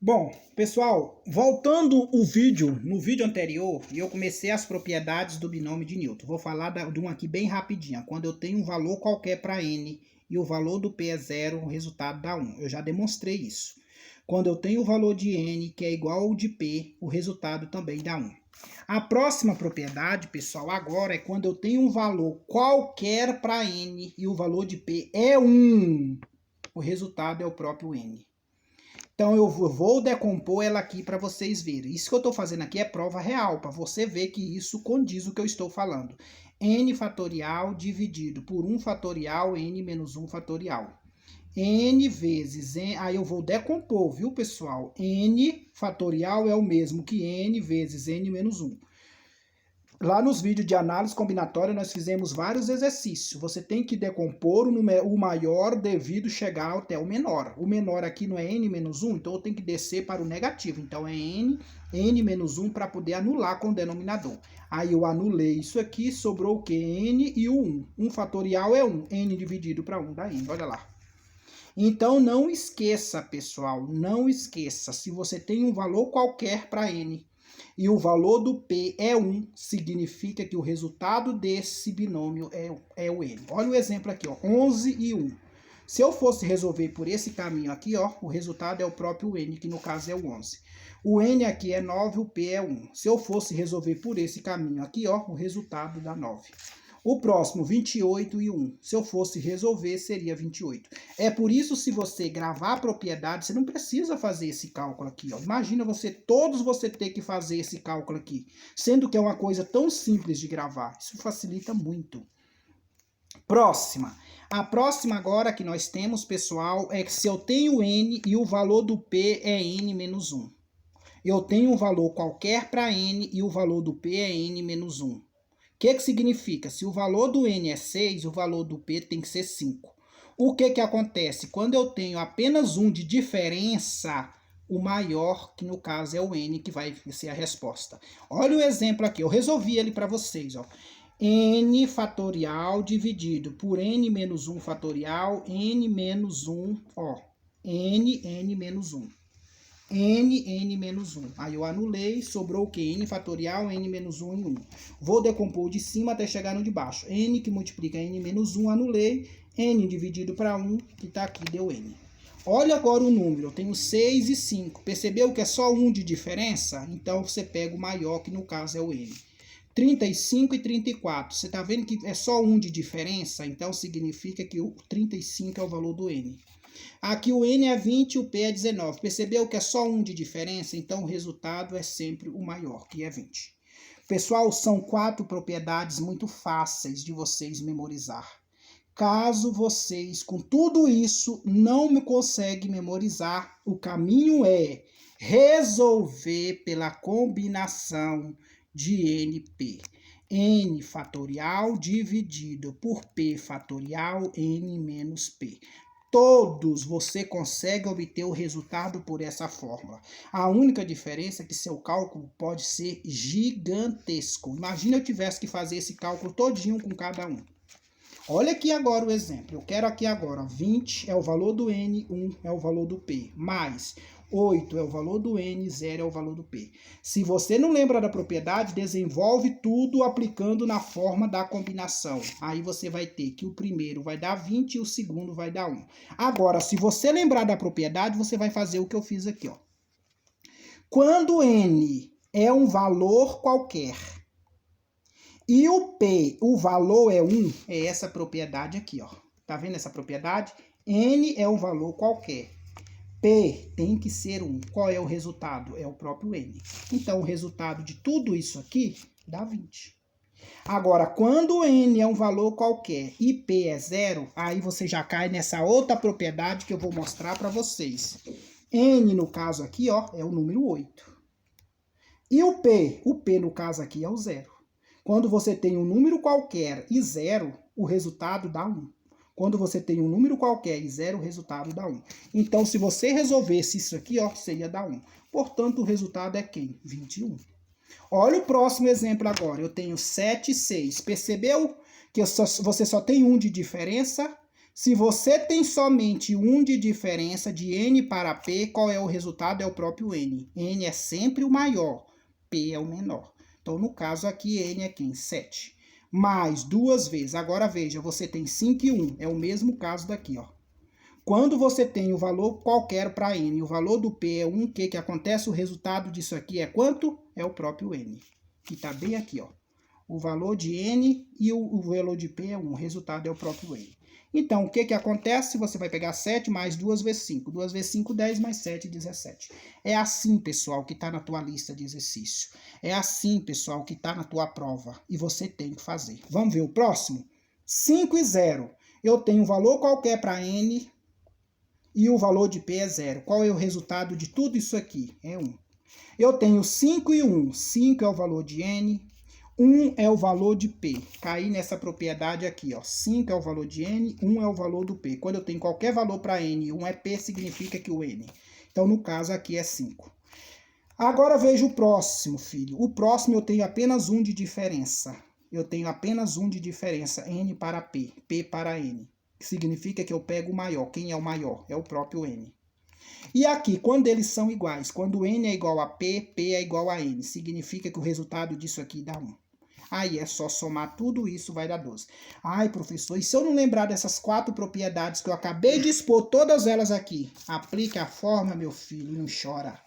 Bom, pessoal, voltando no vídeo anterior, eu comecei as propriedades do binômio de Newton. Vou falar de um aqui bem rapidinho. Quando eu tenho um valor qualquer para n e o valor do p é zero, o resultado dá 1. Eu já demonstrei isso. Quando eu tenho o valor de n, que é igual ao de p, o resultado também dá 1. A próxima propriedade, pessoal, agora é quando eu tenho um valor qualquer para n e o valor de p é 1. O resultado é o próprio n. Então eu vou decompor ela aqui para vocês verem. Isso que eu estou fazendo aqui é prova real, para você ver que isso condiz o que eu estou falando. N fatorial dividido por 1 fatorial, n menos 1 fatorial. N vezes n, aí eu vou decompor, viu, pessoal? N fatorial é o mesmo que n vezes n menos 1. Lá nos vídeos de análise combinatória nós fizemos vários exercícios. Você tem que decompor o maior devido chegar até o menor. O menor aqui não é n menos 1, então eu tenho que descer para o negativo. Então é n menos 1 para poder anular com o denominador. Aí eu anulei isso aqui, sobrou o quê? N e o 1. 1 fatorial é 1. N dividido para 1 dá n, olha lá. Então não esqueça, pessoal, não esqueça. Se você tem um valor qualquer para n, e o valor do P é 1, significa que o resultado desse binômio é o N. Olha o exemplo aqui, ó, 11 e 1. Se eu fosse resolver por esse caminho aqui, ó, o resultado é o próprio N, que no caso é o 11. O N aqui é 9, o P é 1. Se eu fosse resolver por esse caminho aqui, ó, o resultado dá 9. O próximo, 28 e 1. Se eu fosse resolver, seria 28. É por isso, se você gravar a propriedade, você não precisa fazer esse cálculo aqui. Ó. Imagina todos você ter que fazer esse cálculo aqui. Sendo que é uma coisa tão simples de gravar. Isso facilita muito. Próxima. A próxima agora que nós temos, pessoal, é que se eu tenho n e o valor do p é n menos 1. Eu tenho um valor qualquer para n e o valor do p é n menos 1. O que significa? Se o valor do n é 6, o valor do p tem que ser 5. O que acontece? Quando eu tenho apenas um de diferença, o maior, que no caso é o n, que vai ser a resposta. Olha o exemplo aqui, eu resolvi ele para vocês. Ó. N fatorial dividido por n menos 1 fatorial, n menos 1, ó, n menos 1. n menos 1. Aí eu anulei, sobrou o que? N fatorial, n menos 1 em 1. Vou decompor de cima até chegar no de baixo. N que multiplica n menos 1, anulei. N dividido para 1, que está aqui, deu n. Olha agora o número, eu tenho 6 e 5. Percebeu que é só 1 de diferença? Então você pega o maior, que no caso é o n. 35 e 34. Você está vendo que é só 1 de diferença? Então significa que o 35 é o valor do n. Aqui o n é 20 e o p é 19. Percebeu que é só 1 de diferença? Então o resultado é sempre o maior, que é 20. Pessoal, são 4 propriedades muito fáceis de vocês memorizar. Caso vocês, com tudo isso, não me conseguem memorizar, o caminho é resolver pela combinação de NP. N fatorial dividido por P fatorial, N menos P. Todos você consegue obter o resultado por essa fórmula. A única diferença é que seu cálculo pode ser gigantesco. Imagina eu tivesse que fazer esse cálculo todinho com cada um. Olha aqui agora o exemplo. Eu quero aqui agora 20 é o valor do N, 1 é o valor do P, mais 8 é o valor do N, 0 é o valor do P. Se você não lembra da propriedade, desenvolve tudo aplicando na forma da combinação. Aí você vai ter que o primeiro vai dar 20 e o segundo vai dar 1. Agora, se você lembrar da propriedade, você vai fazer o que eu fiz aqui. Ó. Quando N é um valor qualquer e o P, o valor é 1, é essa propriedade aqui, ó. Tá vendo essa propriedade? N é um valor qualquer. P tem que ser 1. Qual é o resultado? É o próprio N. Então, o resultado de tudo isso aqui dá 20. Agora, quando N é um valor qualquer e P é 0, aí você já cai nessa outra propriedade que eu vou mostrar para vocês. N, no caso aqui, ó, é o número 8. E o P? O P, no caso aqui, é o 0. Quando você tem um número qualquer e 0, o resultado dá 1. Quando você tem um número qualquer e 0, o resultado dá 1. Então, se você resolvesse isso aqui, ó, você ia dar 1. Portanto, o resultado é quem? 21. Olha o próximo exemplo agora. Eu tenho 7 e 6. Percebeu que você só tem 1 de diferença? Se você tem somente 1 de diferença de N para P, qual é o resultado? É o próprio N. N é sempre o maior, P é o menor. Então, no caso aqui, N é quem? 7. Mais 2 vezes. Agora, veja, você tem 5 e 1. É o mesmo caso daqui, ó. Quando você tem o valor qualquer para N e o valor do P é 1, o que acontece? O resultado disso aqui é quanto? É o próprio N, que está bem aqui, ó. O valor de N e o valor de P é 1, o resultado é o próprio N. Então, o que acontece? Você vai pegar 7 mais 2 vezes 5. 2 vezes 5, 10, mais 7, 17. É assim, pessoal, que está na tua lista de exercício. É assim, pessoal, que está na tua prova. E você tem que fazer. Vamos ver o próximo? 5 e 0. Eu tenho um valor qualquer para N e o valor de P é 0. Qual é o resultado de tudo isso aqui? É 1. Eu tenho 5 e 1. 5 é o valor de N. 1 é o valor de P. Caí nessa propriedade aqui, ó. 5 é o valor de N, 1 é o valor do P. Quando eu tenho qualquer valor para N, 1 é P, significa que o N. Então, no caso aqui é 5. Agora veja o próximo, filho. O próximo eu tenho apenas 1 de diferença. Eu tenho apenas 1 de diferença. N para P, P para N. Significa que eu pego o maior. Quem é o maior? É o próprio N. E aqui, quando eles são iguais, quando N é igual a P, P é igual a N, significa que o resultado disso aqui dá 1. Aí é só somar tudo isso, vai dar 12. Ai, professor, e se eu não lembrar dessas 4 propriedades que eu acabei de expor, todas elas aqui? Aplique a forma, meu filho, e não chora.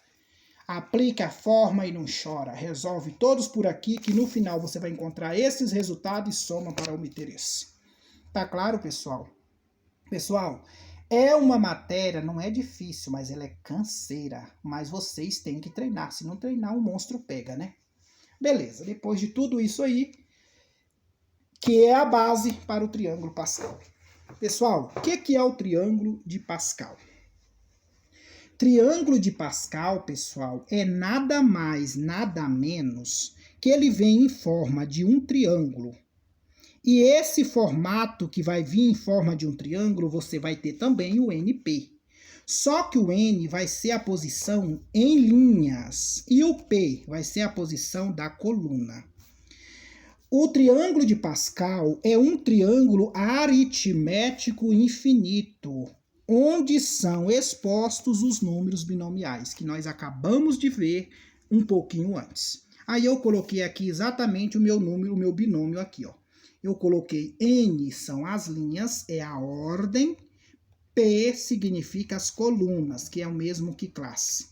Aplique a forma e não chora. Resolve todos por aqui, que no final você vai encontrar esses resultados e soma para obter esse. Tá claro, pessoal? Pessoal, é uma matéria, não é difícil, mas ela é canseira. Mas vocês têm que treinar. Se não treinar, o monstro pega, né? Beleza, depois de tudo isso aí, que é a base para o triângulo Pascal. Pessoal, o que é o triângulo de Pascal? Triângulo de Pascal, pessoal, é nada mais, nada menos que ele vem em forma de um triângulo. E esse formato que vai vir em forma de um triângulo, você vai ter também o NP. Só que o N vai ser a posição em linhas e o P vai ser a posição da coluna. O triângulo de Pascal é um triângulo aritmético infinito, onde são expostos os números binomiais, que nós acabamos de ver um pouquinho antes. Aí eu coloquei aqui exatamente o meu número, o meu binômio aqui, ó. Eu coloquei N são as linhas, é a ordem, P significa as colunas, que é o mesmo que classe.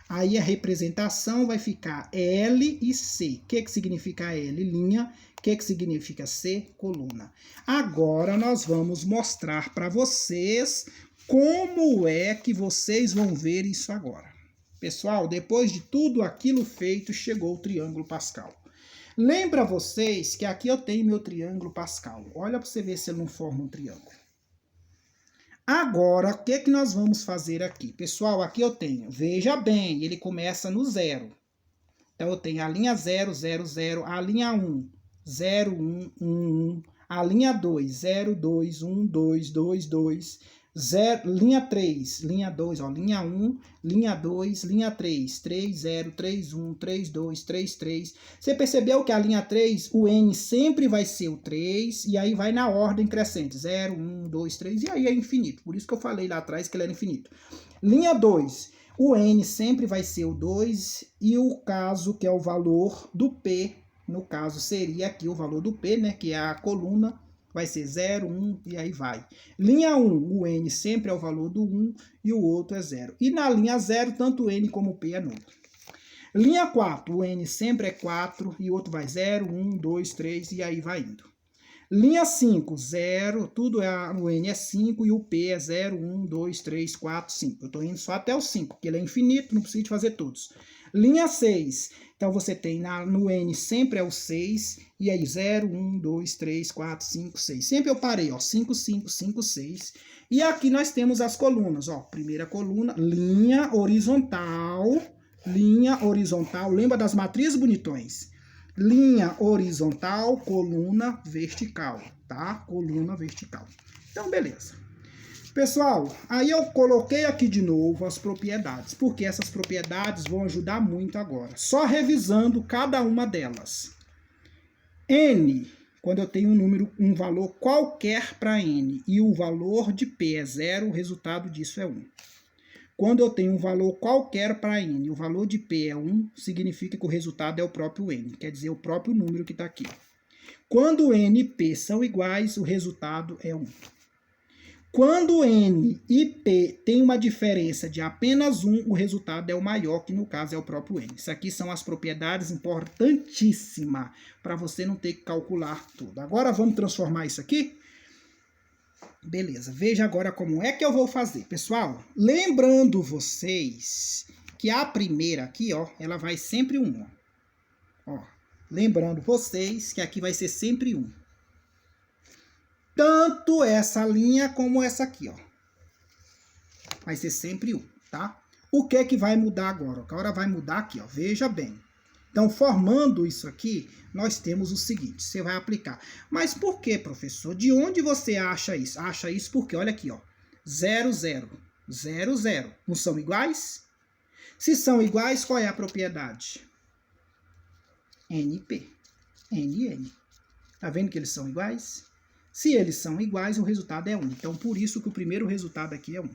Aí a representação vai ficar L e C. O que significa L? Linha. O que significa C? Coluna. Agora nós vamos mostrar para vocês como é que vocês vão ver isso agora. Pessoal, depois de tudo aquilo feito, chegou o triângulo Pascal. Lembra vocês que aqui eu tenho meu triângulo Pascal. Olha para você ver se ele não forma um triângulo. Agora, o que nós vamos fazer aqui? Pessoal, aqui eu tenho, veja bem, ele começa no 0. Então, eu tenho a linha 0, 0, 0, a linha 1, 0, 1, 1, 1, a linha 2, 0, 2, 1, 2, 2, 2, 0, linha 3, linha 2, ó, linha 1, linha 2, linha 3, 3, 0, 3, 1, 3, 2, 3, 3. Você percebeu que a linha 3, o N sempre vai ser o 3, e aí vai na ordem crescente, 0, 1, 2, 3, e aí é infinito. Por isso que eu falei lá atrás que ele era infinito. Linha 2, o N sempre vai ser o 2, e o caso que é o valor do P, no caso seria aqui o valor do P, né, que é a coluna, vai ser 0, 1 e aí vai. Linha 1, o N sempre é o valor do 1 e o outro é 0. E na linha 0, tanto o N como o P é nulo. Linha 4, o N sempre é 4 e o outro vai 0, 1, 2, 3 e aí vai indo. Linha 5, 0, tudo é, o N é 5 e o P é 0, 1, 2, 3, 4, 5. Eu estou indo só até o 5, porque ele é infinito, não preciso de fazer todos. Linha 6, então você tem no N sempre é o 6, e aí 0, 1, 2, 3, 4, 5, 6. Sempre eu parei, ó, 5, 5, 5, 6. E aqui nós temos as colunas, ó, primeira coluna, linha horizontal, lembra das matrizes, bonitões? Linha horizontal, coluna vertical, tá? Coluna vertical. Então, beleza. Pessoal, aí eu coloquei aqui de novo as propriedades, porque essas propriedades vão ajudar muito agora. Só revisando cada uma delas. N, Quando eu tenho um valor qualquer para n e o valor de p é 0, o resultado disso é 1. Quando eu tenho um valor qualquer para n e o valor de p é 1, significa que o resultado é o próprio n, quer dizer, o próprio número que está aqui. Quando n e p são iguais, o resultado é 1. Quando n e p têm uma diferença de apenas 1, o resultado é o maior, que no caso é o próprio n. Isso aqui são as propriedades importantíssimas para você não ter que calcular tudo. Agora vamos transformar isso aqui? Beleza, veja agora como é que eu vou fazer. Pessoal, lembrando vocês que a primeira aqui, ó, ela vai sempre 1. Ó, lembrando vocês que aqui vai ser sempre 1. Tanto essa linha como essa aqui, ó. Vai ser sempre 1, tá? O que é que vai mudar agora? Agora vai mudar aqui, ó. Veja bem. Então, formando isso aqui, nós temos o seguinte. Você vai aplicar. Mas por que, professor? De onde você acha isso? Acha isso porque, olha aqui, ó. 0, 0, 0, 0. Não são iguais? Se são iguais, qual é a propriedade? NP. NN. Tá vendo que eles são iguais? Se eles são iguais, o resultado é 1. Então, por isso que o primeiro resultado aqui é 1.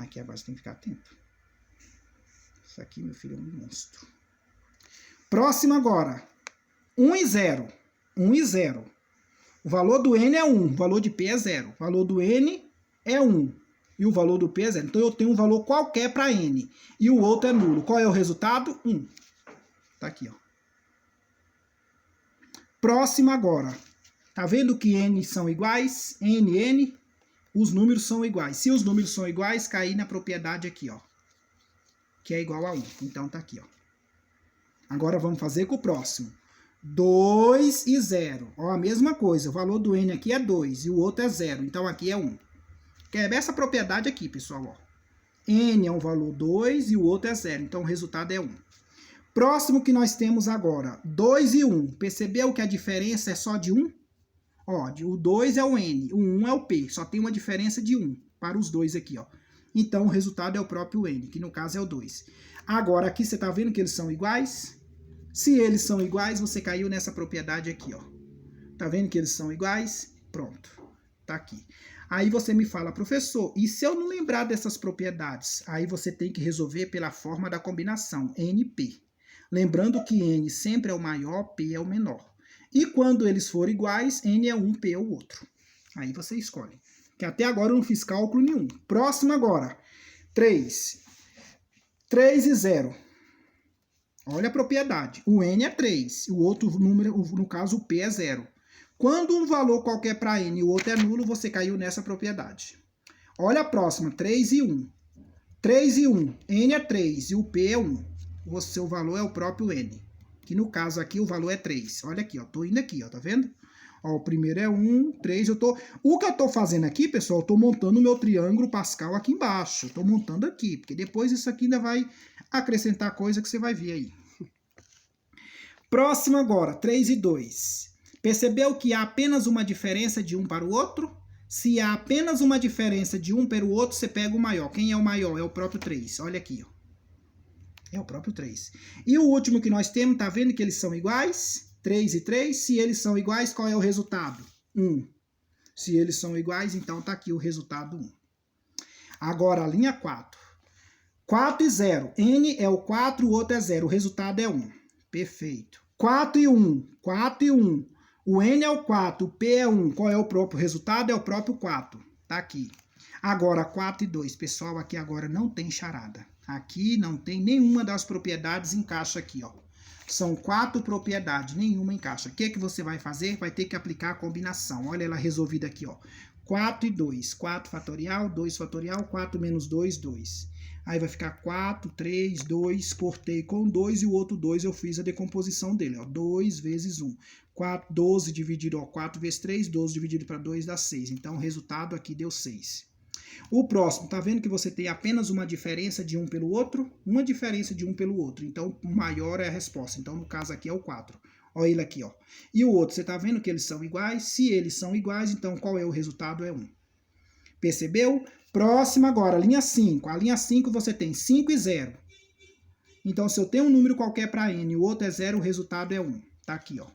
Aqui agora você tem que ficar atento. Isso aqui, meu filho, é um monstro. Próximo agora. 1 e 0. 1 e 0. O valor do n é 1. O valor de p é 0. O valor do n é 1. E o valor do p é 0. Então, eu tenho um valor qualquer para n. E o outro é nulo. Qual é o resultado? 1. Tá aqui, ó. Próximo agora. Tá vendo que n são iguais? N, n, os números são iguais. Se os números são iguais, cair na propriedade aqui, ó. Que é igual a 1. Então, tá aqui, ó. Agora, vamos fazer com o próximo. 2 e 0. Ó, a mesma coisa. O valor do n aqui é 2 e o outro é 0. Então, aqui é 1. Que é essa propriedade aqui, pessoal, ó. N é um valor 2 e o outro é 0. Então, o resultado é 1. Próximo que nós temos agora. 2 e 1. Percebeu que a diferença é só de 1? Ó, o 2 é o N, o 1 é o P, só tem uma diferença de 1 para os dois aqui, ó. Então, o resultado é o próprio N, que no caso é o 2. Agora, aqui você tá vendo que eles são iguais? Se eles são iguais, você caiu nessa propriedade aqui, ó. Tá vendo que eles são iguais? Pronto, tá aqui. Aí você me fala, professor, e se eu não lembrar dessas propriedades? Aí você tem que resolver pela forma da combinação, NP. Lembrando que N sempre é o maior, P é o menor. E quando eles forem iguais, N é um, P é o outro. Aí você escolhe. Que até agora eu não fiz cálculo nenhum. Próximo agora. 3. 3 e 0. Olha a propriedade. O N é 3. O outro número, no caso, o P é 0. Quando um valor qualquer para N e o outro é nulo, você caiu nessa propriedade. Olha a próxima. 3 e 1. 3 e 1. N é 3 e o P é 1. O seu valor é o próprio N. Que no caso aqui o valor é 3. Olha aqui, ó, tô indo aqui, ó, tá vendo? Ó, o primeiro é 1, 3, O que eu tô fazendo aqui, pessoal, eu tô montando o meu triângulo Pascal aqui embaixo. Eu tô montando aqui, porque depois isso aqui ainda vai acrescentar coisa que você vai ver aí. Próximo agora, 3 e 2. Percebeu que há apenas uma diferença de um para o outro? Se há apenas uma diferença de um para o outro, você pega o maior. Quem é o maior? É o próprio 3. Olha aqui, ó. É o próprio 3. E o último que nós temos, tá vendo que eles são iguais? 3 e 3. Se eles são iguais, qual é o resultado? 1. Se eles são iguais, então tá aqui o resultado 1. Agora, a linha 4. 4 e 0. N é o 4, o outro é 0. O resultado é 1. Perfeito. 4 e 1. 4 e 1. O N é o 4, o P é 1. Qual é o próprio resultado? É o próprio 4. Tá aqui. Agora, 4 e 2. Pessoal, aqui agora não tem charada. Aqui não tem nenhuma das propriedades encaixa aqui, ó. São 4 propriedades, nenhuma encaixa. O que que você vai fazer? Vai ter que aplicar a combinação. Olha ela resolvida aqui, ó. 4 e 2. 4 fatorial, 2 fatorial, 4 menos 2, 2. Aí vai ficar 4, 3, 2, cortei com 2 e o outro 2 eu fiz a decomposição dele, ó. 2 vezes 1. 4, 12 dividido, ó, 4 vezes 3, 12 dividido para 2 dá 6. Então, o resultado aqui deu 6. O próximo, tá vendo que você tem apenas uma diferença de um pelo outro? Uma diferença de um pelo outro. Então, o maior é a resposta. Então, no caso aqui é o 4. Olha ele aqui, ó. E o outro, você tá vendo que eles são iguais? Se eles são iguais, então qual é o resultado? É 1. Percebeu? Próximo agora, linha 5. A linha 5 você tem 5 e 0. Então, se eu tenho um número qualquer para n e o outro é 0, o resultado é 1. Tá aqui, ó.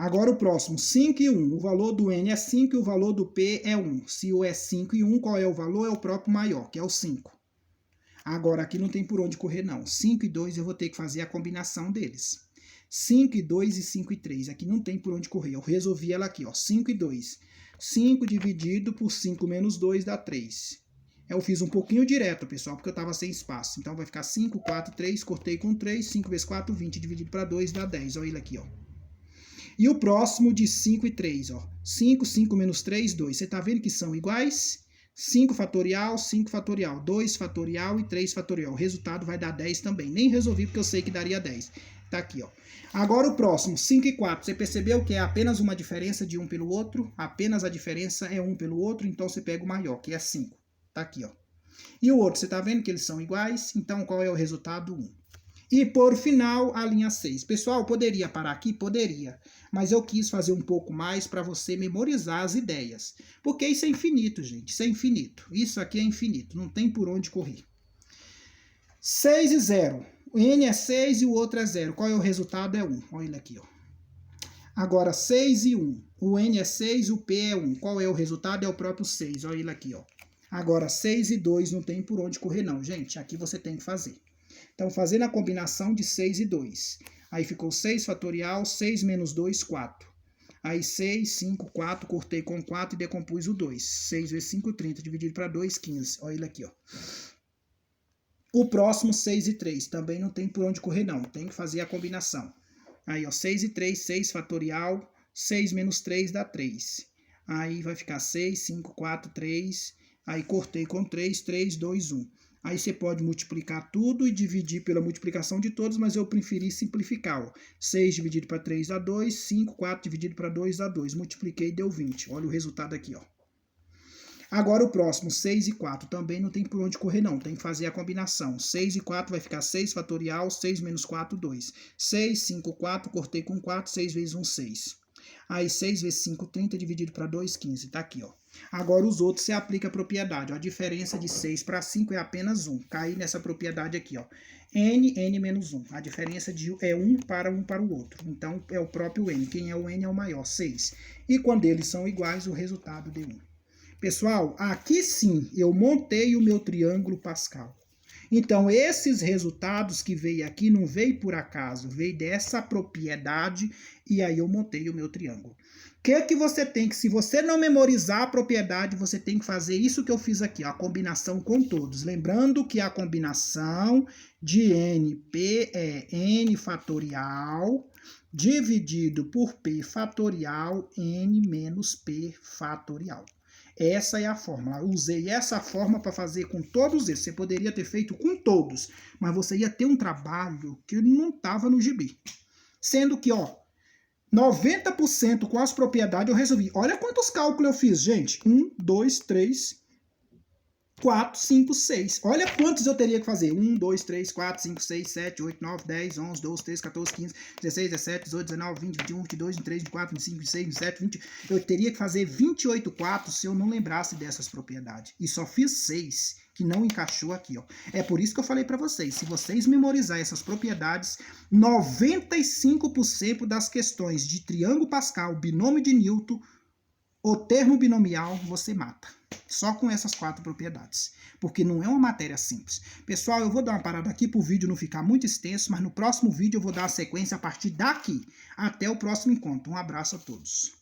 Agora o próximo, 5 e 1. O valor do N é 5 e o valor do P é 1. Se o é 5 e 1, qual é o valor? É o próprio maior, que é o 5. Agora aqui não tem por onde correr não. 5 e 2 eu vou ter que fazer a combinação deles. 5 e 2 e 5 e 3. Aqui não tem por onde correr. Eu resolvi ela aqui, ó. 5 e 2. 5 dividido por 5 menos 2 dá 3. Eu fiz um pouquinho direto, pessoal, porque eu estava sem espaço. Então vai ficar 5, 4, 3. Cortei com 3. 5 vezes 4, 20. Dividido para 2 dá 10. Olha ele aqui, ó. E o próximo de 5 e 3, ó. 5, 5 menos 3, 2. Você está vendo que são iguais? 5 fatorial, 5 fatorial, 2 fatorial e 3 fatorial. O resultado vai dar 10 também. Nem resolvi porque eu sei que daria 10. Tá aqui, ó. Agora o próximo, 5 e 4. Você percebeu que é apenas uma diferença de um pelo outro? Apenas a diferença é um pelo outro, então você pega o maior, que é 5. Tá aqui, ó. E o outro, você tá vendo que eles são iguais? Então qual é o resultado? 1. E por final, a linha 6. Pessoal, poderia parar aqui? Poderia. Mas eu quis fazer um pouco mais para você memorizar as ideias. Porque isso é infinito, gente. Isso é infinito. Isso aqui é infinito. Não tem por onde correr. 6 e 0. O N é 6 e o outro é 0. Qual é o resultado? É 1. Olha ele aqui, ó. Agora, 6 e 1. O N é 6 e o P é 1. Qual é o resultado? É o próprio 6. Olha ele aqui, ó. Agora, 6 e 2 não tem por onde correr, não. Gente, aqui você tem que fazer. Então, fazendo a combinação de 6 e 2. Aí ficou 6 fatorial, 6 menos 2, 4. Aí 6, 5, 4, cortei com 4 e decompus o 2. 6 vezes 5, 30, dividido para 2, 15. Olha ele aqui, ó. O próximo, 6 e 3. Também não tem por onde correr, não. Tem que fazer a combinação. Aí, ó, 6 e 3, 6 fatorial, 6 menos 3 dá 3. Aí vai ficar 6, 5, 4, 3. Aí cortei com 3, 3, 2, 1. Aí você pode multiplicar tudo e dividir pela multiplicação de todos, mas eu preferi simplificar. Ó. 6 dividido para 3 dá 2, 5, 4 dividido para 2 dá 2. Multipliquei e deu 20. Olha o resultado aqui, ó. Agora o próximo, 6 e 4, também não tem por onde correr não, tem que fazer a combinação. 6 e 4 vai ficar 6 fatorial, 6 menos 4, 2. 6, 5, 4, cortei com 4, 6 vezes 1, 6. Aí 6 vezes 5, 30, dividido para 2, 15. Tá aqui, ó. Agora os outros você aplica a propriedade. Ó. A diferença de 6 para 5 é apenas 1. Caí nessa propriedade aqui, ó. N menos 1. A diferença é 1 para o outro. Então é o próprio N. Quem é o N é o maior, 6. E quando eles são iguais, o resultado deu 1. Pessoal, aqui sim eu montei o meu triângulo Pascal. Então, esses resultados que veio aqui não veio por acaso, veio dessa propriedade e aí eu montei o meu triângulo. O que você tem que, se você não memorizar a propriedade, você tem que fazer isso que eu fiz aqui, ó, a combinação com todos. Lembrando que a combinação de NP é N fatorial dividido por P fatorial N menos P fatorial. Essa é a fórmula. Usei essa fórmula para fazer com todos esses. Você poderia ter feito com todos, mas você ia ter um trabalho que não estava no gibi. Sendo que, ó, 90% com as propriedades eu resolvi. Olha quantos cálculos eu fiz, gente. 1, 2, 3, 4, 5, 6. Olha quantos eu teria que fazer. 1, 2, 3, 4, 5, 6, 7, 8, 9, 10, 11, 12, 13, 14, 15, 16, 17, 18, 19, 20, 21, 22, 23, 24, 25, 26, 27, 20. Eu teria que fazer 28 quartos se eu não lembrasse dessas propriedades. E só fiz 6 que não encaixou aqui, ó. É por isso que eu falei para vocês. Se vocês memorizarem essas propriedades, 95% das questões de triângulo Pascal, binômio de Newton, o termo binomial, você mata. Só com essas 4 propriedades. Porque não é uma matéria simples. Pessoal, eu vou dar uma parada aqui para o vídeo não ficar muito extenso, mas no próximo vídeo eu vou dar a sequência a partir daqui. Até o próximo encontro. Um abraço a todos.